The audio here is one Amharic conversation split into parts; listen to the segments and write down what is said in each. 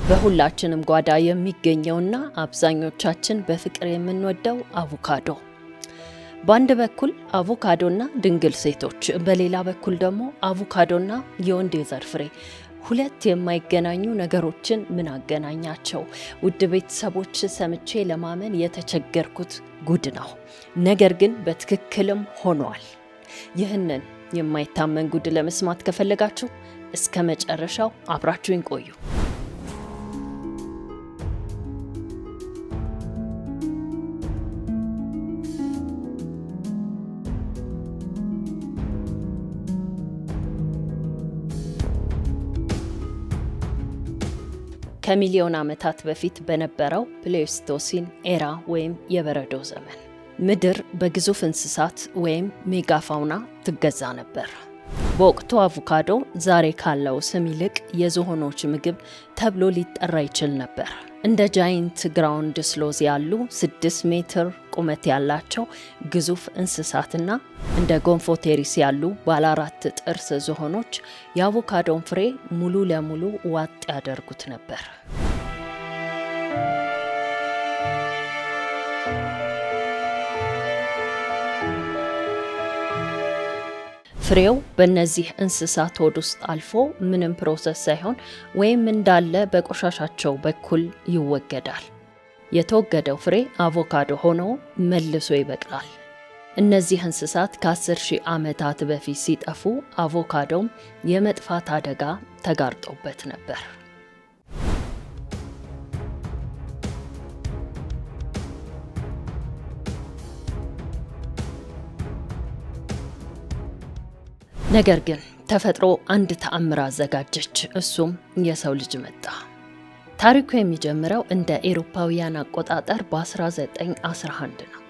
በሁላችንም ጓዳ የሚገኘውና አብዛኞቻችን በፍቅር የምንወደው አቮካዶ። በአንድ በኩል አቮካዶና ድንግል ሴቶች፣ በሌላ በኩል ደግሞ አቮካዶና የወንድ የዘር ፍሬ። ሁለት የማይገናኙ ነገሮችን ምን አገናኛቸው? ውድ ቤተሰቦች፣ ሰምቼ ለማመን የተቸገርኩት ጉድ ነው። ነገር ግን በትክክልም ሆኗል። ይህንን የማይታመን ጉድ ለመስማት ከፈለጋችሁ እስከ መጨረሻው አብራችሁኝ ቆዩ። ከሚሊዮን ዓመታት በፊት በነበረው ፕሌይስቶሲን ኤራ ወይም የበረዶ ዘመን ምድር በግዙፍ እንስሳት ወይም ሜጋፋውና ትገዛ ነበር። በወቅቱ አቮካዶ ዛሬ ካለው ስም ይልቅ የዝሆኖች ምግብ ተብሎ ሊጠራ ይችል ነበር። እንደ ጃይንት ግራውንድ ስሎዝ ያሉ 6 ሜትር ቁመት ያላቸው ግዙፍ እንስሳትና እንደ ጎንፎቴሪስ ያሉ ባለ 4 ጥርስ ዝሆኖች የአቮካዶን ፍሬ ሙሉ ለሙሉ ዋጥ ያደርጉት ነበር። ፍሬው በእነዚህ እንስሳት ሆድ ውስጥ አልፎ ምንም ፕሮሰስ ሳይሆን ወይም እንዳለ በቆሻሻቸው በኩል ይወገዳል። የተወገደው ፍሬ አቮካዶ ሆኖ መልሶ ይበቅላል። እነዚህ እንስሳት ከ10,000 ዓመታት በፊት ሲጠፉ አቮካዶም የመጥፋት አደጋ ተጋርጦበት ነበር። ነገር ግን ተፈጥሮ አንድ ተአምር አዘጋጀች። እሱም የሰው ልጅ መጣ። ታሪኩ የሚጀምረው እንደ ኤሮፓውያን አቆጣጠር በ1911 ነው።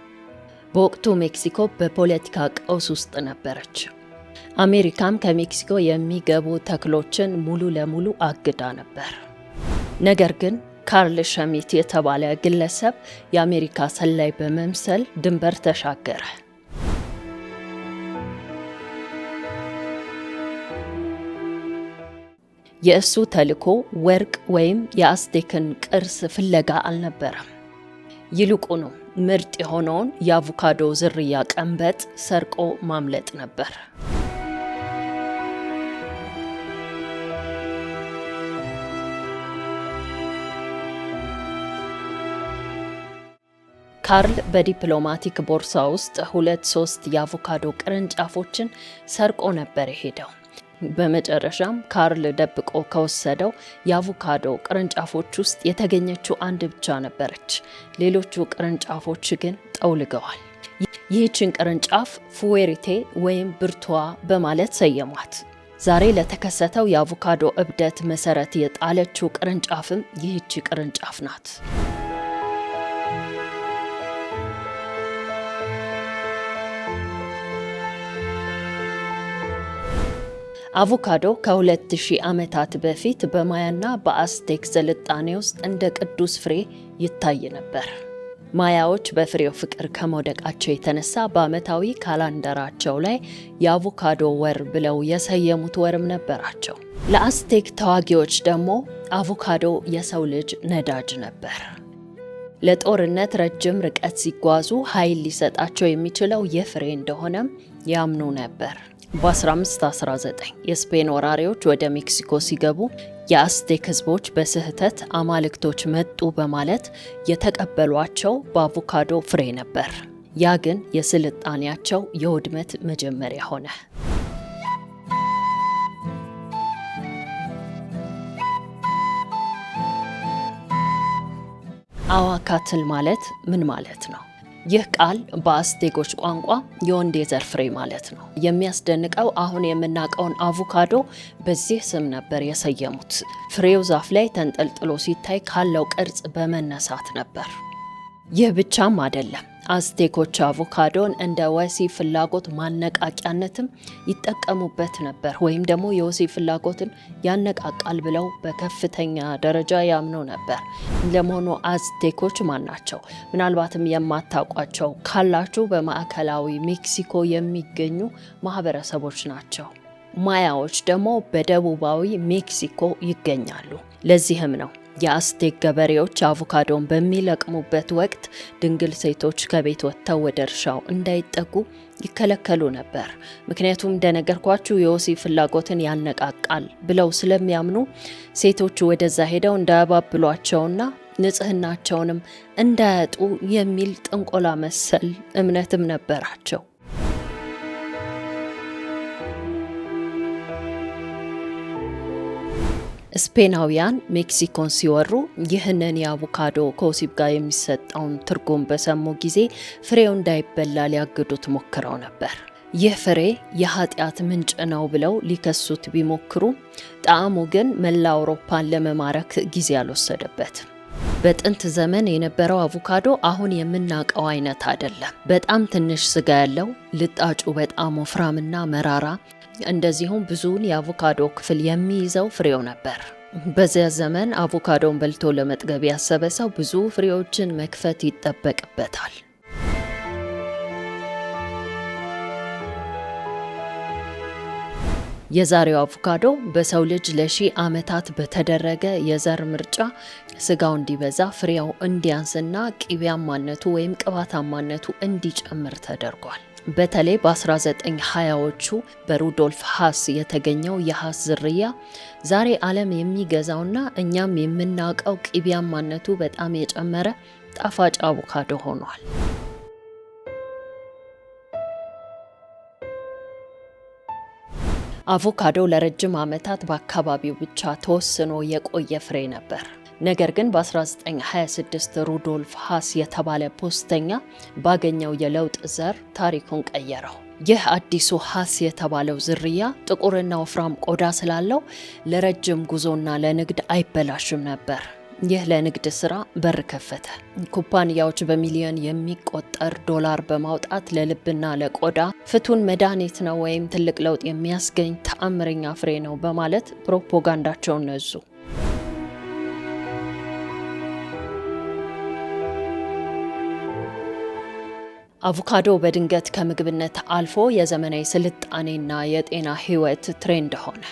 በወቅቱ ሜክሲኮ በፖለቲካ ቀውስ ውስጥ ነበረች። አሜሪካም ከሜክሲኮ የሚገቡ ተክሎችን ሙሉ ለሙሉ አግዳ ነበር። ነገር ግን ካርል ሸሚት የተባለ ግለሰብ የአሜሪካ ሰላይ በመምሰል ድንበር ተሻገረ። የእሱ ተልዕኮ ወርቅ ወይም የአዝቴክን ቅርስ ፍለጋ አልነበረም። ይልቁኑ ምርጥ የሆነውን የአቮካዶ ዝርያ ቀንበጥ ሰርቆ ማምለጥ ነበር። ካርል በዲፕሎማቲክ ቦርሳ ውስጥ 2-3 የአቮካዶ ቅርንጫፎችን ሰርቆ ነበር የሄደው። በመጨረሻም ካርል ደብቆ ከወሰደው የአቮካዶ ቅርንጫፎች ውስጥ የተገኘችው አንድ ብቻ ነበረች። ሌሎቹ ቅርንጫፎች ግን ጠውልገዋል። ይህችን ቅርንጫፍ ፉዌሪቴ ወይም ብርቷ በማለት ሰየሟት። ዛሬ ለተከሰተው የአቮካዶ እብደት መሰረት የጣለችው ቅርንጫፍም ይህች ቅርንጫፍ ናት። አቮካዶ ከ2000 ዓመታት በፊት በማያና በአዝቴክ ስልጣኔ ውስጥ እንደ ቅዱስ ፍሬ ይታይ ነበር። ማያዎች በፍሬው ፍቅር ከመውደቃቸው የተነሳ በዓመታዊ ካላንደራቸው ላይ የአቮካዶ ወር ብለው የሰየሙት ወርም ነበራቸው። ለአዝቴክ ተዋጊዎች ደግሞ አቮካዶ የሰው ልጅ ነዳጅ ነበር። ለጦርነት ረጅም ርቀት ሲጓዙ ኃይል ሊሰጣቸው የሚችለው ይህ ፍሬ እንደሆነም ያምኑ ነበር። በ1519 የስፔን ወራሪዎች ወደ ሜክሲኮ ሲገቡ የአዝቴክ ህዝቦች በስህተት አማልክቶች መጡ በማለት የተቀበሏቸው በአቮካዶ ፍሬ ነበር። ያ ግን የስልጣኔያቸው የውድመት መጀመሪያ ሆነ። አዋካትል ማለት ምን ማለት ነው? ይህ ቃል በአዝቴኮች ቋንቋ የወንድ የዘር ፍሬ ማለት ነው። የሚያስደንቀው አሁን የምናውቀውን አቮካዶ በዚህ ስም ነበር የሰየሙት። ፍሬው ዛፍ ላይ ተንጠልጥሎ ሲታይ ካለው ቅርጽ በመነሳት ነበር። ይህ ብቻም አይደለም። አዝቴኮች አቮካዶን እንደ ወሲብ ፍላጎት ማነቃቂያነትም ይጠቀሙበት ነበር፣ ወይም ደግሞ የወሲብ ፍላጎትን ያነቃቃል ብለው በከፍተኛ ደረጃ ያምኑ ነበር። ለመሆኑ አዝቴኮች ማን ናቸው? ምናልባትም የማታውቋቸው ካላችሁ በማዕከላዊ ሜክሲኮ የሚገኙ ማህበረሰቦች ናቸው። ማያዎች ደግሞ በደቡባዊ ሜክሲኮ ይገኛሉ። ለዚህም ነው የአስቴክ ገበሬዎች አቮካዶን በሚለቅሙበት ወቅት ድንግል ሴቶች ከቤት ወጥተው ወደ እርሻው እንዳይጠጉ ይከለከሉ ነበር። ምክንያቱም እንደነገርኳችሁ የወሲብ ፍላጎትን ያነቃቃል ብለው ስለሚያምኑ ሴቶቹ ወደዛ ሄደው እንዳያባብሏቸውና ንጽህናቸውንም እንዳያጡ የሚል ጥንቆላ መሰል እምነትም ነበራቸው። ስፔናውያን ሜክሲኮን ሲወሩ ይህንን የአቮካዶ ከወሲብ ጋር የሚሰጠውን ትርጉም በሰሙ ጊዜ ፍሬው እንዳይበላ ሊያግዱት ሞክረው ነበር። ይህ ፍሬ የኃጢአት ምንጭ ነው ብለው ሊከሱት ቢሞክሩ ጣዕሙ ግን መላ አውሮፓን ለመማረክ ጊዜ አልወሰደበትም። በጥንት ዘመን የነበረው አቮካዶ አሁን የምናውቀው አይነት አይደለም። በጣም ትንሽ ስጋ ያለው፣ ልጣጩ በጣም ወፍራምና መራራ፣ እንደዚሁም ብዙውን የአቮካዶ ክፍል የሚይዘው ፍሬው ነበር። በዚያ ዘመን አቮካዶን በልቶ ለመጥገብ ያሰበ ሰው ብዙ ፍሬዎችን መክፈት ይጠበቅበታል። የዛሬው አቮካዶ በሰው ልጅ ለሺህ ዓመታት በተደረገ የዘር ምርጫ ስጋው እንዲበዛ ፍሬው እንዲያንስና ቅቤያማነቱ ወይም ቅባታማነቱ እንዲጨምር ተደርጓል። በተለይ በ1920ዎቹ በሩዶልፍ ሃስ የተገኘው የሃስ ዝርያ ዛሬ ዓለም የሚገዛውና እኛም የምናውቀው ቅቤያማነቱ በጣም የጨመረ ጣፋጭ አቮካዶ ሆኗል። አቮካዶ ለረጅም ዓመታት በአካባቢው ብቻ ተወስኖ የቆየ ፍሬ ነበር። ነገር ግን በ1926 ሩዶልፍ ሃስ የተባለ ፖስተኛ ባገኘው የለውጥ ዘር ታሪኩን ቀየረው። ይህ አዲሱ ሃስ የተባለው ዝርያ ጥቁርና ወፍራም ቆዳ ስላለው ለረጅም ጉዞና ለንግድ አይበላሽም ነበር። ይህ ለንግድ ስራ በር ከፈተ። ኩባንያዎች በሚሊዮን የሚቆጠር ዶላር በማውጣት ለልብና ለቆዳ ፍቱን መድኃኒት ነው ወይም ትልቅ ለውጥ የሚያስገኝ ተአምረኛ ፍሬ ነው በማለት ፕሮፓጋንዳቸውን ነዙ። አቮካዶ በድንገት ከምግብነት አልፎ የዘመናዊ ስልጣኔና የጤና ህይወት ትሬንድ ሆነ።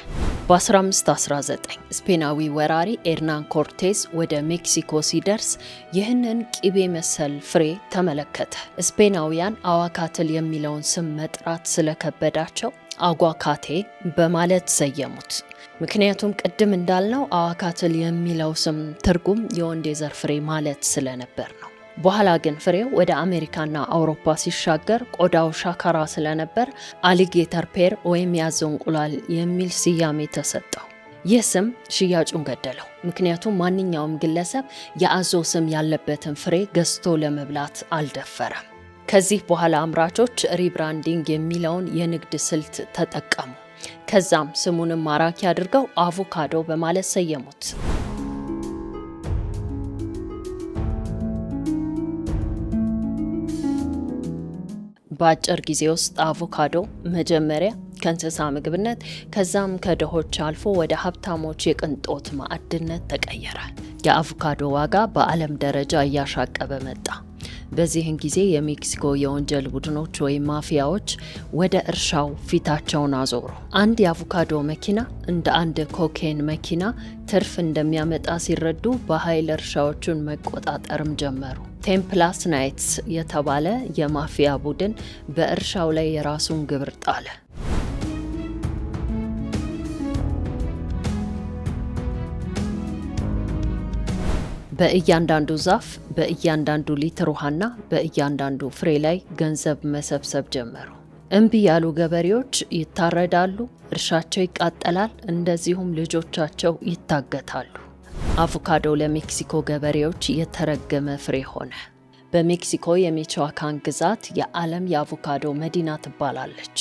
በ1519 ስፔናዊ ወራሪ ኤርናን ኮርቴዝ ወደ ሜክሲኮ ሲደርስ ይህንን ቂቤ መሰል ፍሬ ተመለከተ። ስፔናውያን አዋካትል የሚለውን ስም መጥራት ስለከበዳቸው አጓካቴ በማለት ሰየሙት። ምክንያቱም ቅድም እንዳልነው አዋካትል የሚለው ስም ትርጉም የወንድ የዘር ፍሬ ማለት ስለነበር ነው። በኋላ ግን ፍሬው ወደ አሜሪካና አውሮፓ ሲሻገር ቆዳው ሻካራ ስለነበር አሊጌተር ፔር ወይም የአዞ እንቁላል የሚል ስያሜ ተሰጠው። ይህ ስም ሽያጩን ገደለው። ምክንያቱም ማንኛውም ግለሰብ የአዞ ስም ያለበትን ፍሬ ገዝቶ ለመብላት አልደፈረም። ከዚህ በኋላ አምራቾች ሪብራንዲንግ የሚለውን የንግድ ስልት ተጠቀሙ። ከዛም ስሙንም ማራኪ አድርገው አቮካዶ በማለት ሰየሙት። በአጭር ጊዜ ውስጥ አቮካዶ መጀመሪያ ከእንስሳ ምግብነት ከዛም ከድሆች አልፎ ወደ ሀብታሞች የቅንጦት ማዕድነት ተቀየረ። የአቮካዶ ዋጋ በዓለም ደረጃ እያሻቀበ መጣ። በዚህን ጊዜ የሜክሲኮ የወንጀል ቡድኖች ወይም ማፊያዎች ወደ እርሻው ፊታቸውን አዞሩ። አንድ የአቮካዶ መኪና እንደ አንድ ኮኬን መኪና ትርፍ እንደሚያመጣ ሲረዱ በኃይል እርሻዎቹን መቆጣጠርም ጀመሩ። ቴምፕላስ ናይትስ የተባለ የማፊያ ቡድን በእርሻው ላይ የራሱን ግብር ጣለ። በእያንዳንዱ ዛፍ፣ በእያንዳንዱ ሊትር ውሃና በእያንዳንዱ ፍሬ ላይ ገንዘብ መሰብሰብ ጀመሩ። እምቢ ያሉ ገበሬዎች ይታረዳሉ፣ እርሻቸው ይቃጠላል፣ እንደዚሁም ልጆቻቸው ይታገታሉ። አቮካዶ ለሜክሲኮ ገበሬዎች የተረገመ ፍሬ ሆነ። በሜክሲኮ የሚቾአካን ግዛት የዓለም የአቮካዶ መዲና ትባላለች።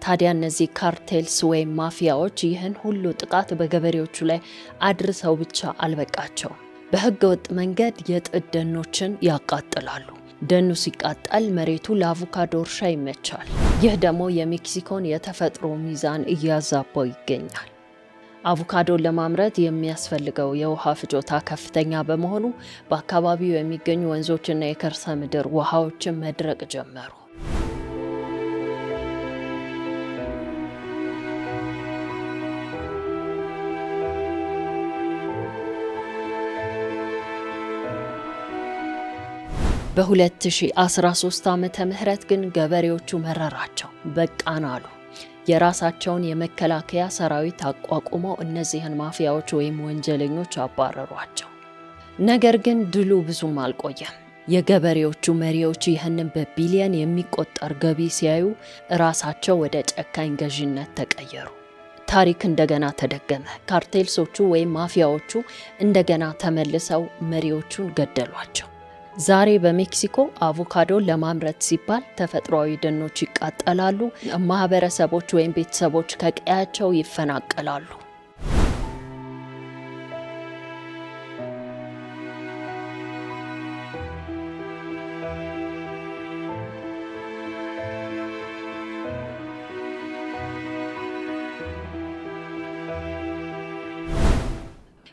ታዲያ እነዚህ ካርቴልስ ወይም ማፊያዎች ይህን ሁሉ ጥቃት በገበሬዎቹ ላይ አድርሰው ብቻ አልበቃቸውም። በሕገ ወጥ መንገድ የጥድ ደኖችን ያቃጥላሉ። ደኑ ሲቃጠል መሬቱ ለአቮካዶ እርሻ ይመቻል። ይህ ደግሞ የሜክሲኮን የተፈጥሮ ሚዛን እያዛባው ይገኛል። አቮካዶን ለማምረት የሚያስፈልገው የውሃ ፍጆታ ከፍተኛ በመሆኑ በአካባቢው የሚገኙ ወንዞችና የከርሰ ምድር ውሃዎችን መድረቅ ጀመሩ። በ2013 ዓመተ ምህረት ግን ገበሬዎቹ መረራቸው፣ በቃን አሉ። የራሳቸውን የመከላከያ ሰራዊት አቋቁመው እነዚህን ማፊያዎች ወይም ወንጀለኞች አባረሯቸው። ነገር ግን ድሉ ብዙም አልቆየም። የገበሬዎቹ መሪዎች ይህንን በቢሊየን የሚቆጠር ገቢ ሲያዩ ራሳቸው ወደ ጨካኝ ገዢነት ተቀየሩ። ታሪክ እንደገና ተደገመ። ካርቴልሶቹ ወይም ማፊያዎቹ እንደገና ተመልሰው መሪዎቹን ገደሏቸው። ዛሬ በሜክሲኮ አቮካዶ ለማምረት ሲባል ተፈጥሯዊ ደኖች ይቃጠላሉ፣ ማህበረሰቦች ወይም ቤተሰቦች ከቀያቸው ይፈናቀላሉ።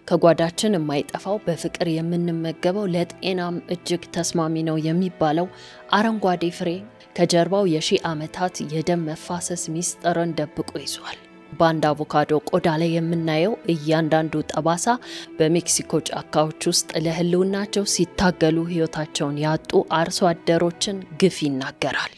ከጓዳችን የማይጠፋው በፍቅር የምንመገበው ለጤናም እጅግ ተስማሚ ነው የሚባለው አረንጓዴ ፍሬ ከጀርባው የሺህ ዓመታት የደም መፋሰስ ሚስጥርን ደብቆ ይዟል። በአንድ አቮካዶ ቆዳ ላይ የምናየው እያንዳንዱ ጠባሳ በሜክሲኮ ጫካዎች ውስጥ ለህልውናቸው ሲታገሉ ህይወታቸውን ያጡ አርሶ አደሮችን ግፍ ይናገራል።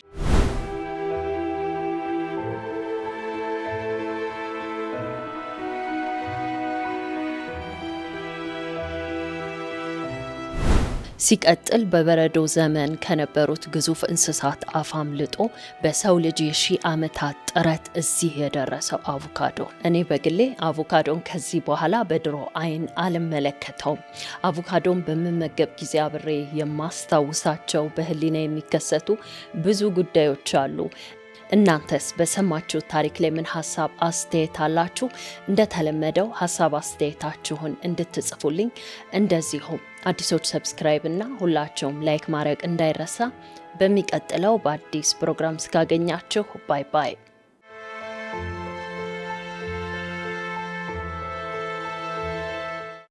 ሲቀጥል በበረዶ ዘመን ከነበሩት ግዙፍ እንስሳት አፍ አምልጦ በሰው ልጅ የሺህ ዓመታት ጥረት እዚህ የደረሰው አቮካዶ። እኔ በግሌ አቮካዶን ከዚህ በኋላ በድሮ አይን አልመለከተውም። አቮካዶን በምመገብ ጊዜ አብሬ የማስታውሳቸው በህሊና የሚከሰቱ ብዙ ጉዳዮች አሉ። እናንተስ በሰማችሁ ታሪክ ላይ ምን ሐሳብ አስተያየት አላችሁ? እንደተለመደው ሐሳብ አስተያየታችሁን እንድትጽፉልኝ፣ እንደዚሁም አዲሶች ሰብስክራይብ እና ሁላችሁም ላይክ ማድረግ እንዳይረሳ። በሚቀጥለው በአዲስ ፕሮግራም እስካገኛችሁ ባይ ባይ።